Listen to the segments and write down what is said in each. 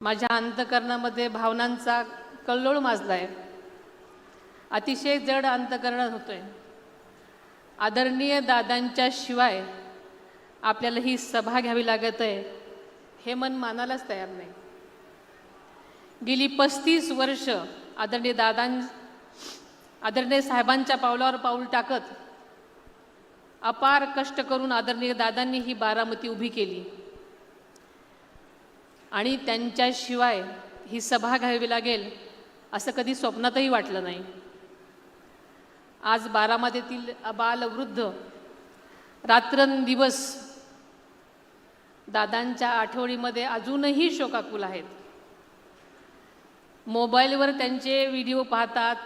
माझ्या अंतकरणामध्ये भावनांचा कल्लोळ माजलाय। अतिशय जड अंतकरण होतोय। आदरणीय दादांच्या शिवाय आपल्याला ही सभा घ्यावी लागत आहे हे मन मानायलाच तयार नाही। गेली 35 वर्ष आदरणीय साहेबांच्या पावलावर पाऊल टाकत अपार कष्ट करून आदरणीय दादांनी ही बारामती उभी केली आणि त्यांच्याशिवाय ही सभा घ्यावी लागेल असं कधी स्वप्नातही वाटलं नाही। आज बारामतीतील अबालवृद्ध रात्रंदिवस दादांच्या आठवणीमध्ये अजूनही शोकाकुल आहेत। मोबाईलवर त्यांचे व्हिडिओ पाहतात,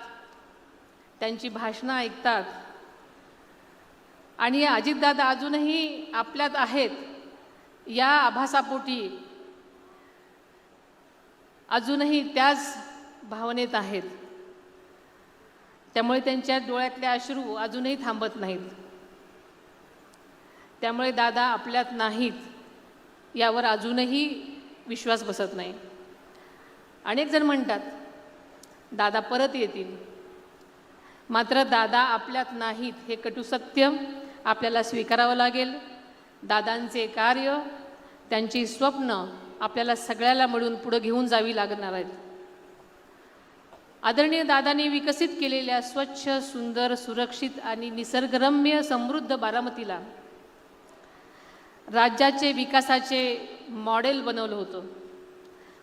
त्यांची भाषणं ऐकतात आणि अजितदादा अजूनही आपल्यात आहेत या आभासापोटी अजूनही त्याच भावनेत आहेत। त्यामुळे त्यांच्या डोळ्यातले अश्रू अजूनही थांबत नाहीत। त्यामुळे दादा आपल्यात नाहीत यावर अजूनही विश्वास बसत नाही। अनेक जण म्हणतात दादा परत येतील, मात्र दादा आपल्यात नाहीत हे कटू सत्य आपल्याला स्वीकारावं लागेल। दादांचे कार्य, त्यांची स्वप्न आपल्याला सगळ्याला मिळून पुढे घेऊन जावी लागणार आहेत। आदरणीय दादांनी विकसित केलेल्या स्वच्छ, सुंदर, सुरक्षित आणि निसर्गरम्य समृद्ध बारामतीला राज्याचे विकासाचे मॉडेल बनवलं होतं।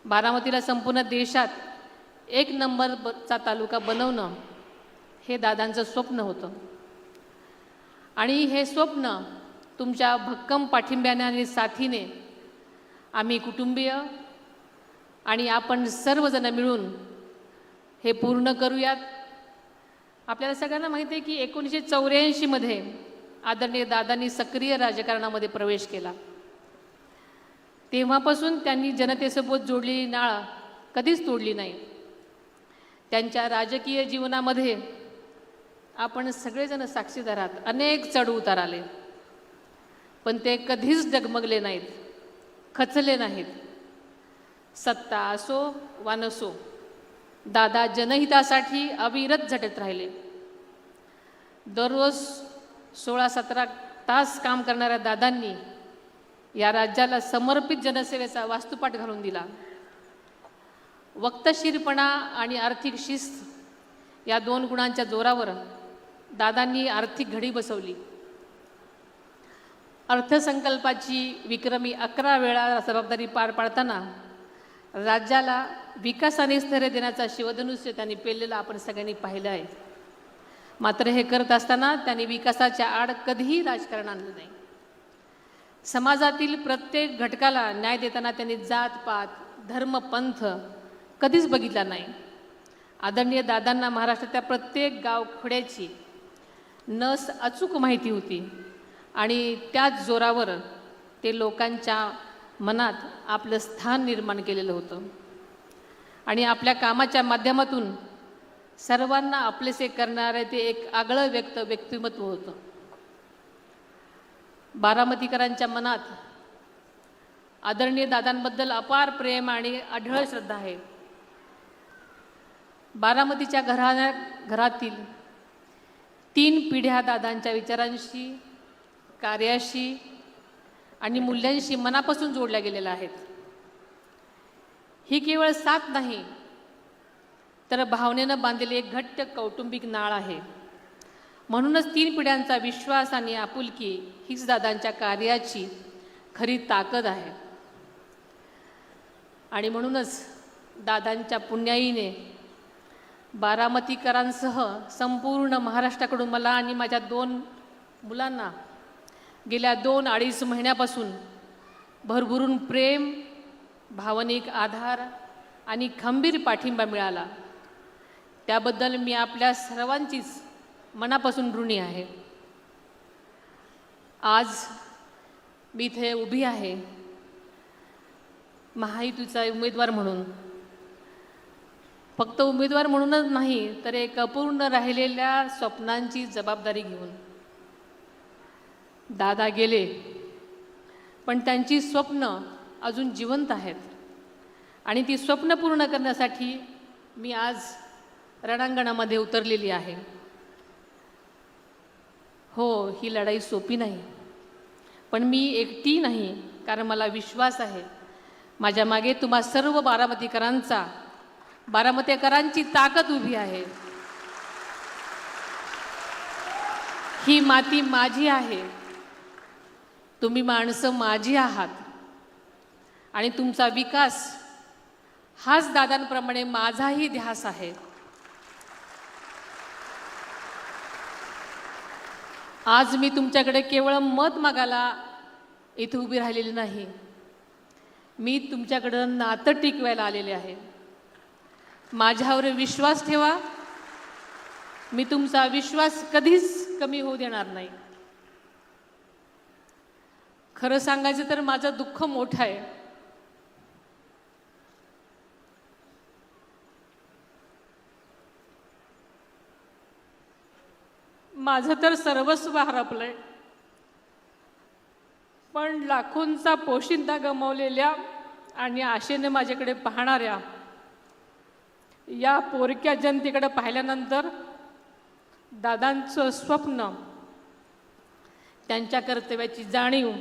बारामतीला संपूर्ण देशात 1 नंबरचा तालुका बनवणं हे दादांचं स्वप्न होतं आणि हे स्वप्न तुमच्या भक्कम पाठिंब्याने आणि साथीने आम्ही कुटुंबीय आणि आपण सर्वजण मिळून हे पूर्ण करूयात। आपल्याला सगळ्यांना माहिती आहे की 1984 मध्ये आदरणीय दादांनी सक्रिय राजकारणामध्ये प्रवेश केला। तेव्हापासून त्यांनी जनतेसोबत जोडलेली नाळ कधीच तोडली नाही। त्यांच्या राजकीय जीवनामध्ये आपण सगळेजण साक्षीदार आहात। अनेक चढउतार आले, पण ते कधीच डगमगले नाहीत, खचले नाहीत। सत्ता असो वा नसो, दादा जनहितासाठी अविरत झटत राहिले। दररोज 16-17 तास काम करणाऱ्या दादांनी या राज्याला समर्पित जनसेवेचा वास्तुपाठ घालून दिला। वक्तशीरपणा आणि आर्थिक शिस्त या 2 गुणांच्या जोरावर दादांनी आर्थिक घडी बसवली। अर्थसंकल्पाची विक्रमी 11 वेळा जबाबदारी पार पाडताना राज्याला विकासाने स्थैर्य देण्याचा शिवधनुष्य त्यांनी पेललेलं आपण सगळ्यांनी पाहिलं आहे। मात्र हे करत असताना त्यांनी विकासाच्या आड कधीही राजकारण आणलं नाही। समाजातील प्रत्येक घटकाला न्याय देताना त्यांनी जात-पात, धर्म, पंथ कधीच बघितला नाही। आदरणीय दादांना महाराष्ट्राच्या प्रत्येक गावखोड्याची नस अचूक माहिती होती आणि त्याच जोरावर ते लोकांच्या मनात आपलं स्थान निर्माण केलेलं होतं आणि आपल्या कामाच्या माध्यमातून सर्वांना आपलेसे करणारे ते एक आगळं व्यक्तिमत्व होतं। बारामतीकरांच्या मनात आदरणीय दादांबद्दल अपार प्रेम आणि अढळ श्रद्धा आहे। बारामतीच्या घरातील 3 पिढ्या दादांच्या विचारांशी, कार्याशी आणि मूल्यांशी मनापासून जोडल्या गेलेल्या आहेत। ही केवळ साथ नाही तर भावनेनं बांधलेली एक घट्ट कौटुंबिक नाळ आहे। म्हणूनच 3 पिढ्यांचा विश्वास आणि आपुलकी हीच दादांच्या कार्याची खरी ताकद आहे आणि म्हणूनच दादांच्या पुण्याईने बारामतीकरांसह संपूर्ण महाराष्ट्राकडून मला आणि माझ्या 2 मुलांना गेल्या 2-2.5 महिन्यापासून भरभरून प्रेम, भावनिक आधार आणि खंबीर पाठिंबा मिळाला। त्याबद्दल मी आपल्या सर्वांचीच मनापासून ऋणी आहे। आज मी इथे उभी आहे महायुतीचा उमेदवार म्हणून, फक्त उमेदवार म्हणूनच नाही तर एक अपूर्ण राहिलेल्या स्वप्नांची जबाबदारी घेऊन। दादा गेले, पण त्यांची स्वप्न अजून जिवंत आहेत आणि ती स्वप्न पूर्ण करण्यासाठी मी आज रणांगणामध्ये उतरलेली आहे. हो, ही लढाई सोपी नाही, पण मी एकटी नाही, कारण मला विश्वास आहे माझ्या मागे तुम्हा सर्व बारामतीकरांची ताकद उभी आहे. ही माती माझी आहे, तुम्ही माणसं माझी आहात आणि तुमचा विकास हाच दादांप्रमाणे माझाही ध्यास आहे. आज मी तुमच्याकडे केवळ मत मागायला इथे उभी राहिलेली नाही, मी तुमच्याकडं नातं टिकवायला आलेले आहे. माझ्यावर विश्वास ठेवा, मी तुमचा विश्वास कधीच कमी होऊ देणार नाही. खरं सांगायचं तर माझं दुःख मोठं आहे. माझं तर सर्वस्व हरपलंय, पण लाखोंचा पोशिंदा गमावलेल्या आणि आशेने माझ्याकडे पाहणाऱ्या या पोरक्या जनतेकडे पाहिल्यानंतर दादांचं स्वप्न, त्यांच्या कर्तव्याची जाणीव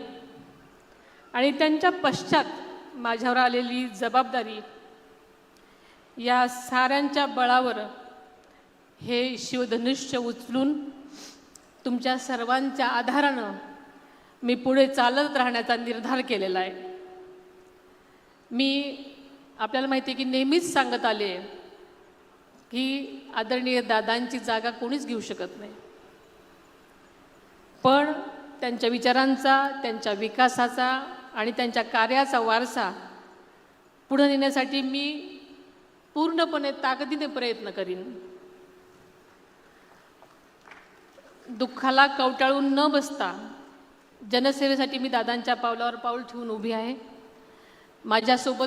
आणि त्यांच्या पश्चात माझ्यावर आलेली जबाबदारी, या साऱ्यांच्या बळावर हे शिवधनुष्य उचलून तुमच्या सर्वांच्या आधारानं मी पुढे चालत राहण्याचा निर्धार केलेला आहे. मी आपल्याला माहिती आहे की नेहमीच सांगत आले की आदरणीय दादांची जागा कोणीच घेऊ शकत नाही, पण त्यांच्या विचारांचा, त्यांच्या विकासाचा आणि त्यांच्या कार्याचा वारसा पुढे नेण्यासाठी मी पूर्णपणे ताकदीने प्रयत्न करीन. दुःखाला कवटाळून न बसता जनसेवेसाठी मी दादांच्या पावलावर पाऊल ठेवून उभी आहे. माझ्यासोबत